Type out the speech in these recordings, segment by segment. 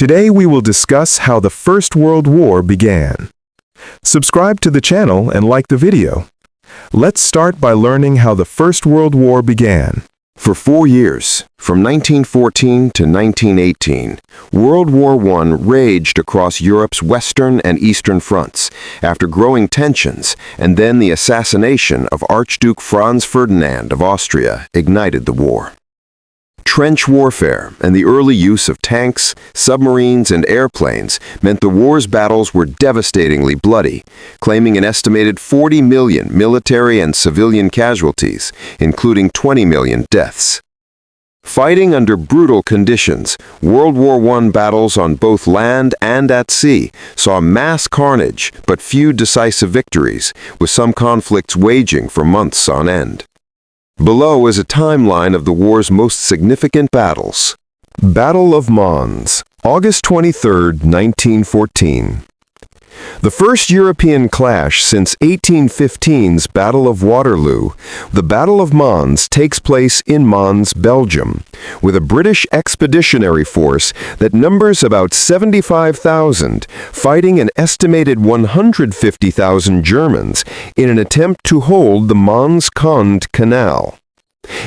Today we will discuss how the First World War began. Subscribe to the channel and like the video. Let's start by learning how the First World War began. For 4 years, from 1914 to 1918, World War I raged across Europe's western and eastern fronts after growing tensions, and then the assassination of Archduke Franz Ferdinand of Austria ignited the war. Trench warfare and the early use of tanks, submarines, and airplanes meant the war's battles were devastatingly bloody, claiming an estimated 40 million military and civilian casualties, including 20 million deaths. Fighting under brutal conditions, World War I battles on both land and at sea saw mass carnage but few decisive victories, with some conflicts waging for months on end. Below is a timeline of the war's most significant battles. Battle of Mons, August 23, 1914. The first European clash since 1815's Battle of Waterloo, the Battle of Mons takes place in Mons, Belgium, with a British expeditionary force that numbers about 75,000, fighting an estimated 150,000 Germans in an attempt to hold the Mons-Conde Canal.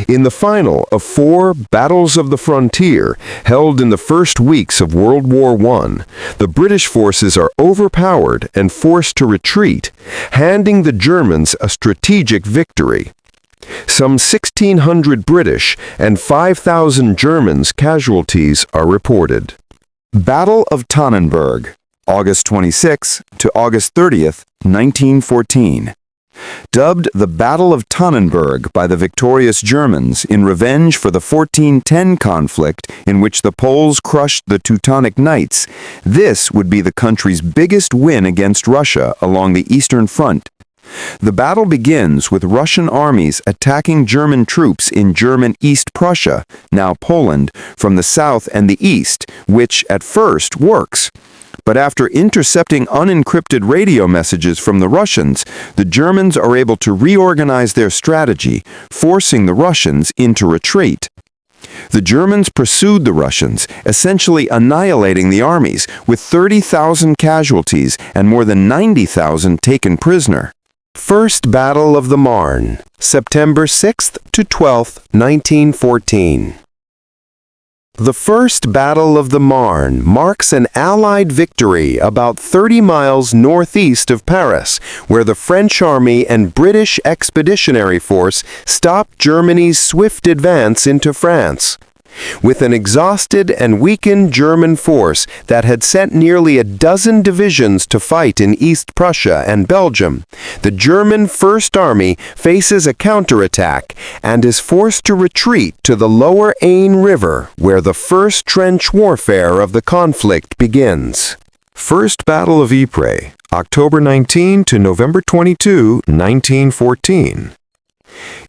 In the final of 4 battles of the frontier held in the first weeks of World War I, the British forces are overpowered and forced to retreat, handing the Germans a strategic victory. Some 1,600 British and 5,000 Germans casualties are reported. Battle of Tannenberg, August 26 to August 30, 1914. Dubbed the Battle of Tannenberg by the victorious Germans in revenge for the 1410 conflict in which the Poles crushed the Teutonic Knights, this would be the country's biggest win against Russia along the Eastern Front. The battle begins with Russian armies attacking German troops in German East Prussia, now Poland, from the south and the east, which at first works. But after intercepting unencrypted radio messages from the Russians, the Germans are able to reorganize their strategy, forcing the Russians into retreat. The Germans pursued the Russians, essentially annihilating the armies, with 30,000 casualties and more than 90,000 taken prisoner. First Battle of the Marne, September 6 to 12, 1914. The First Battle of the Marne marks an Allied victory about 30 miles northeast of Paris, where the French army and British expeditionary force stopped Germany's swift advance into France. With an exhausted and weakened German force that had sent nearly a dozen divisions to fight in East Prussia and Belgium, the German First Army faces a counterattack and is forced to retreat to the lower Aisne River, where the first trench warfare of the conflict begins. First Battle of Ypres, October 19 to November 22, 1914.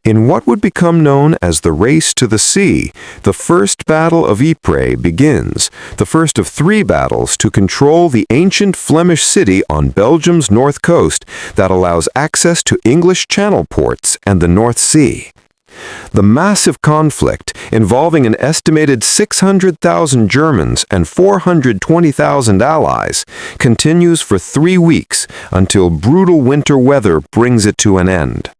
In what would become known as the Race to the Sea, the First Battle of Ypres begins, the first of 3 battles to control the ancient Flemish city on Belgium's north coast that allows access to English Channel ports and the North Sea. The massive conflict, involving an estimated 600,000 Germans and 420,000 allies, continues for 3 weeks until brutal winter weather brings it to an end.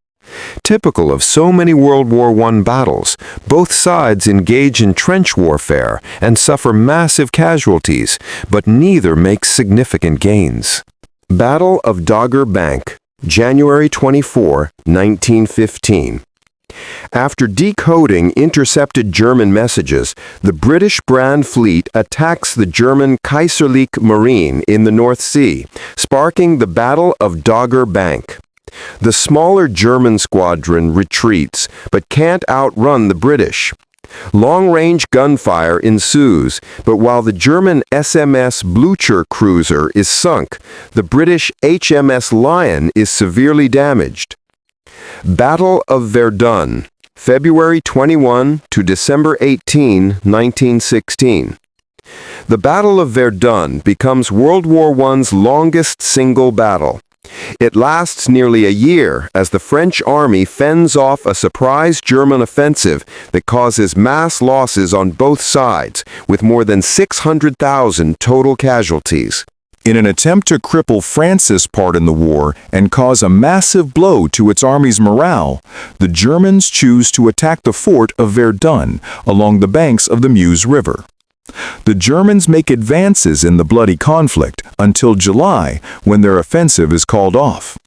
Typical of so many World War I battles, both sides engage in trench warfare and suffer massive casualties, but neither makes significant gains. Battle of Dogger Bank, January 24, 1915. After decoding intercepted German messages, the British Brand Fleet attacks the German Kaiserliche Marine in the North Sea, sparking the Battle of Dogger Bank. The smaller German squadron retreats, but can't outrun the British. Long-range gunfire ensues, but while the German SMS Blücher cruiser is sunk, the British HMS Lion is severely damaged. Battle of Verdun, February 21 to December 18, 1916. The Battle of Verdun becomes World War I's longest single battle. It lasts nearly a year as the French army fends off a surprise German offensive that causes mass losses on both sides, with more than 600,000 total casualties. In an attempt to cripple France's part in the war and cause a massive blow to its army's morale, the Germans choose to attack the fort of Verdun along the banks of the Meuse River. The Germans make advances in the bloody conflict until July, when their offensive is called off.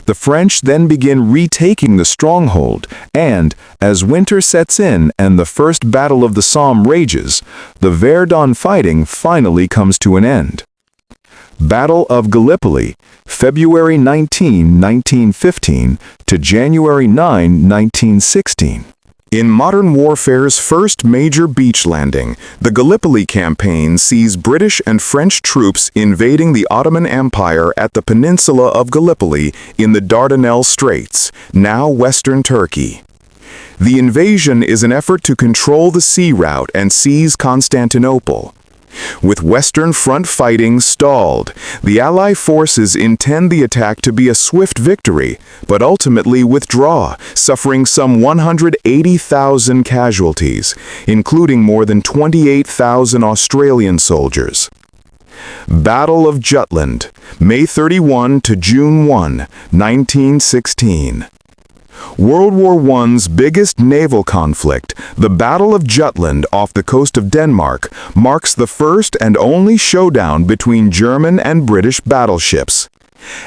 The French then begin retaking the stronghold, and, as winter sets in and the First Battle of the Somme rages, the Verdun fighting finally comes to an end. Battle of Gallipoli, February 19, 1915 to January 9, 1916. In modern warfare's first major beach landing, the Gallipoli campaign sees British and French troops invading the Ottoman Empire at the peninsula of Gallipoli in the Dardanelles Straits, now western Turkey. The invasion is an effort to control the sea route and seize Constantinople. With Western Front fighting stalled, the Allied forces intend the attack to be a swift victory, but ultimately withdraw, suffering some 180,000 casualties, including more than 28,000 Australian soldiers. Battle of Jutland, May 31 to June 1, 1916. World War I's biggest naval conflict, the Battle of Jutland off the coast of Denmark, marks the first and only showdown between German and British battleships.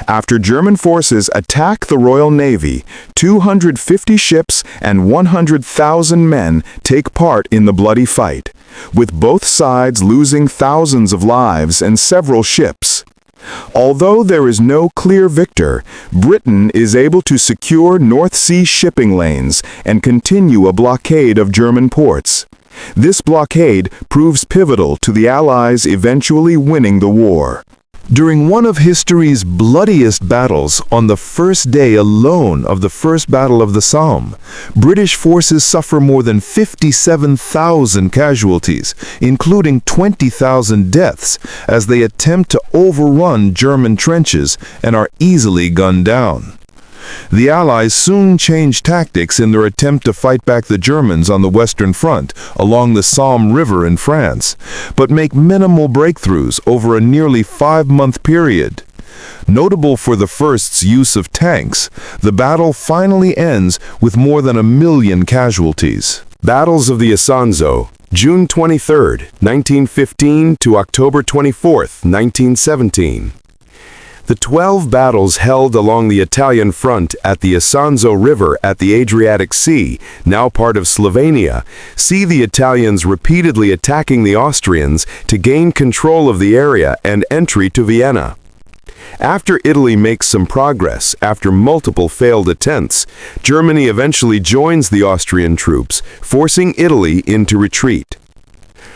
After German forces attack the Royal Navy, 250 ships and 100,000 men take part in the bloody fight, with both sides losing thousands of lives and several ships. Although there is no clear victor, Britain is able to secure North Sea shipping lanes and continue a blockade of German ports. This blockade proves pivotal to the Allies eventually winning the war. During one of history's bloodiest battles, on the first day alone of the First Battle of the Somme, British forces suffer more than 57,000 casualties, including 20,000 deaths, as they attempt to overrun German trenches and are easily gunned down. The Allies soon change tactics in their attempt to fight back the Germans on the Western Front along the Somme River in France, but make minimal breakthroughs over a nearly 5-month period. Notable for the first's use of tanks, the battle finally ends with more than 1 million casualties. Battles of the Isonzo, June 23, 1915 to October 24, 1917. The 12 battles held along the Italian front at the Isonzo River at the Adriatic Sea, now part of Slovenia, see the Italians repeatedly attacking the Austrians to gain control of the area and entry to Vienna. After Italy makes some progress after multiple failed attempts, Germany eventually joins the Austrian troops, forcing Italy into retreat.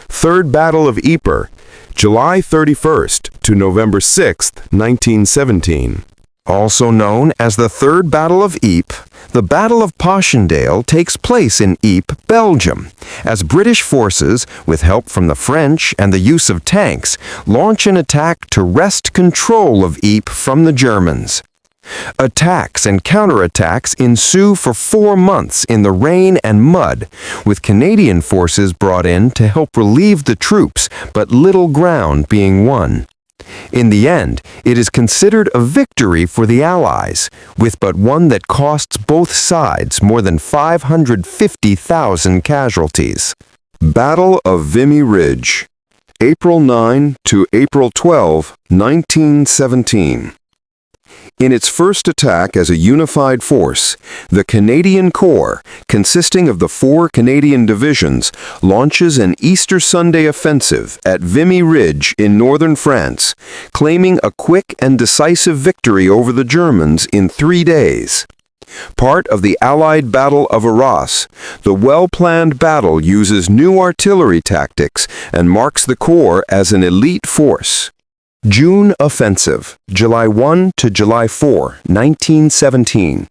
Third Battle of Ypres, July 31st to November 6, 1917. Also known as the Third Battle of Ypres, the Battle of Passchendaele takes place in Ypres, Belgium, as British forces, with help from the French and the use of tanks, launch an attack to wrest control of Ypres from the Germans. Attacks and counterattacks ensue for 4 months in the rain and mud, with Canadian forces brought in to help relieve the troops, but little ground being won. In the end, it is considered a victory for the Allies, with but one that costs both sides more than 550,000 casualties. Battle of Vimy Ridge, April 9 to April 12, 1917. In its first attack as a unified force, the Canadian Corps, consisting of the 4 Canadian divisions, launches an Easter Sunday offensive at Vimy Ridge in northern France, claiming a quick and decisive victory over the Germans in 3 days. Part of the Allied Battle of Arras, the well-planned battle uses new artillery tactics and marks the Corps as an elite force. June Offensive, July 1 to July 4, 1917.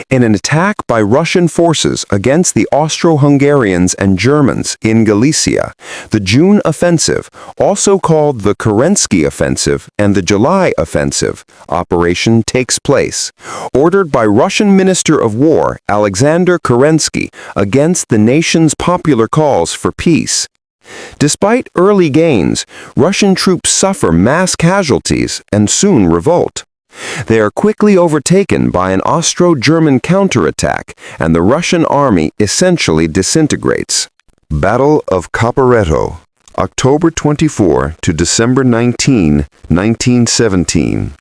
In an attack by Russian forces against the Austro-Hungarians and Germans in Galicia, the June offensive, also called the Kerensky offensive and the July offensive, operation takes place, ordered by Russian Minister of War Alexander Kerensky against the nation's popular calls for peace. Despite early gains, Russian troops suffer mass casualties and soon revolt. They are quickly overtaken by an Austro-German counterattack, and the Russian army essentially disintegrates. Battle of Caporetto, October 24 to December 19, 1917.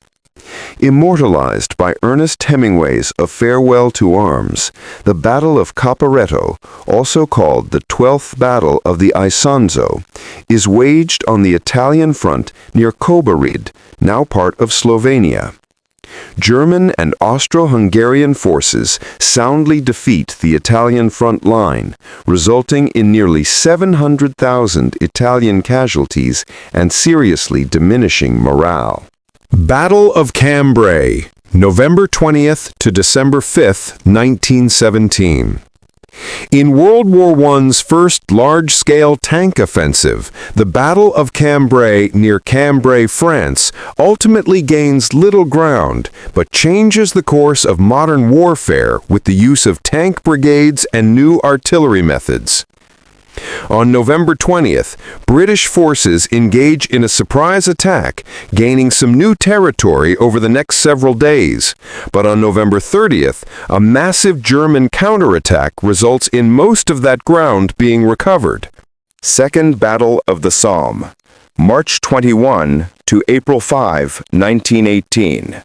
Immortalized by Ernest Hemingway's A Farewell to Arms, the Battle of Caporetto, also called the 12th Battle of the Isonzo, is waged on the Italian front near Kobarid, now part of Slovenia. German and Austro-Hungarian forces soundly defeat the Italian front line, resulting in nearly 700,000 Italian casualties and seriously diminishing morale. Battle of Cambrai, November 20th to December 5th, 1917. In World War I's first large-scale tank offensive, the Battle of Cambrai near Cambrai, France, ultimately gains little ground, but changes the course of modern warfare with the use of tank brigades and new artillery methods. On November 20th, British forces engage in a surprise attack, gaining some new territory over the next several days. But on November 30th, a massive German counterattack results in most of that ground being recovered. Second Battle of the Somme, March 21 to April 5, 1918.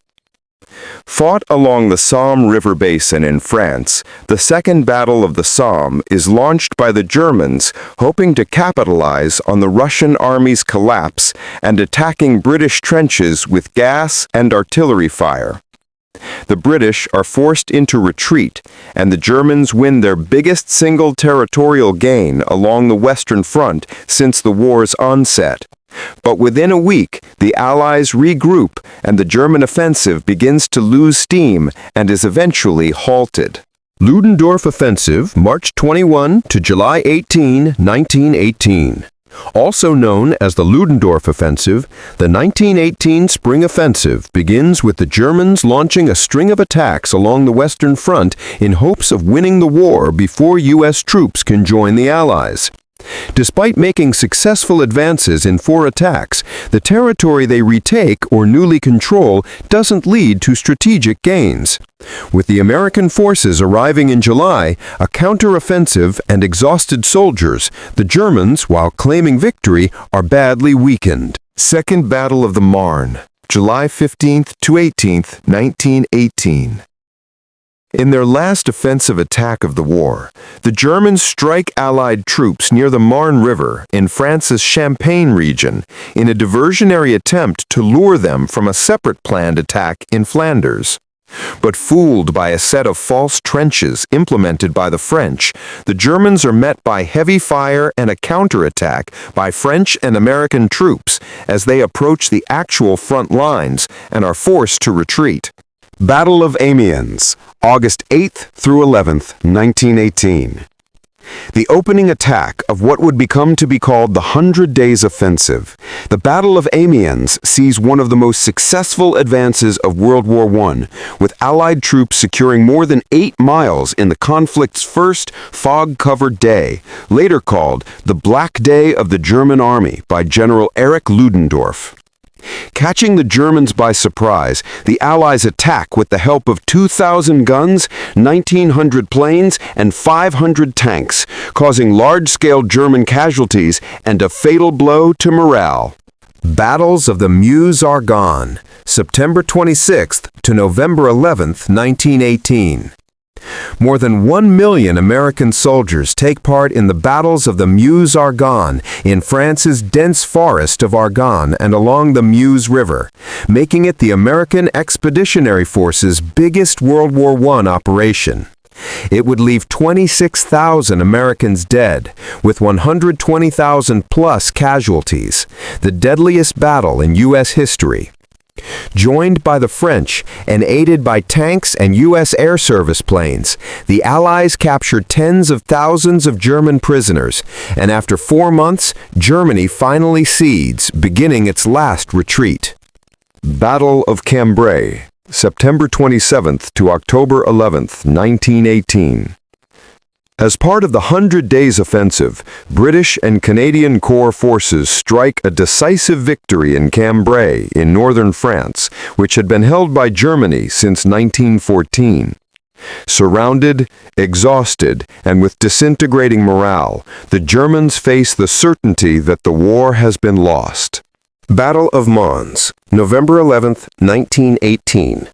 Fought along the Somme River basin in France, the Second Battle of the Somme is launched by the Germans hoping to capitalize on the Russian army's collapse and attacking British trenches with gas and artillery fire. The British are forced into retreat, and the Germans win their biggest single territorial gain along the Western Front since the war's onset. But within a week, the Allies regroup and the German offensive begins to lose steam and is eventually halted. Ludendorff Offensive, March 21 to July 18, 1918. Also known as the Ludendorff Offensive, the 1918 Spring Offensive begins with the Germans launching a string of attacks along the Western Front in hopes of winning the war before U.S. troops can join the Allies. Despite making successful advances in 4 attacks, the territory they retake or newly control doesn't lead to strategic gains. With the American forces arriving in July, a counteroffensive and exhausted soldiers, the Germans, while claiming victory, are badly weakened. Second Battle of the Marne, July 15th to 18th, 1918. In their last offensive attack of the war, the Germans strike Allied troops near the Marne River in France's Champagne region in a diversionary attempt to lure them from a separate planned attack in Flanders. But fooled by a set of false trenches implemented by the French, the Germans are met by heavy fire and a counterattack by French and American troops as they approach the actual front lines and are forced to retreat. Battle of Amiens, August 8th through 11th, 1918. The opening attack of what would become to be called the 100 Days Offensive, the Battle of Amiens sees one of the most successful advances of World War I, with Allied troops securing more than 8 miles in the conflict's first fog-covered day, later called the Black Day of the German Army by General Erich Ludendorff. Catching the Germans by surprise, the Allies attack with the help of 2,000 guns, 1,900 planes, and 500 tanks, causing large-scale German casualties and a fatal blow to morale. Battles of the Meuse-Argonne, September 26th to November 11th, 1918. More than 1 million American soldiers take part in the battles of the Meuse-Argonne in France's dense forest of Argonne and along the Meuse River, making it the American Expeditionary Force's biggest World War I operation. It would leave 26,000 Americans dead, with 120,000 plus casualties, the deadliest battle in U.S. history. Joined by the French and aided by tanks and U.S. Air Service planes, the Allies captured tens of thousands of German prisoners, and after 4 months, Germany finally cedes, beginning its last retreat. Battle of Cambrai, September 27th to October 11th, 1918. As part of the 100 Days Offensive, British and Canadian Corps forces strike a decisive victory in Cambrai in northern France, which had been held by Germany since 1914. Surrounded, exhausted, and with disintegrating morale, the Germans face the certainty that the war has been lost. Battle of Mons, November 11, 1918.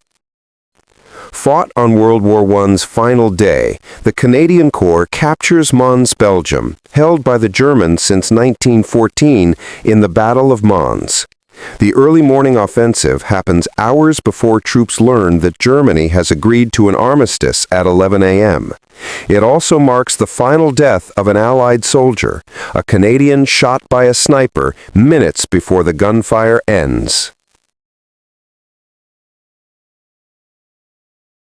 Fought on World War I's final day, the Canadian Corps captures Mons, Belgium, held by the Germans since 1914 in the Battle of Mons. The early morning offensive happens hours before troops learn that Germany has agreed to an armistice at 11 a.m. It also marks the final death of an Allied soldier, a Canadian shot by a sniper minutes before the gunfire ends.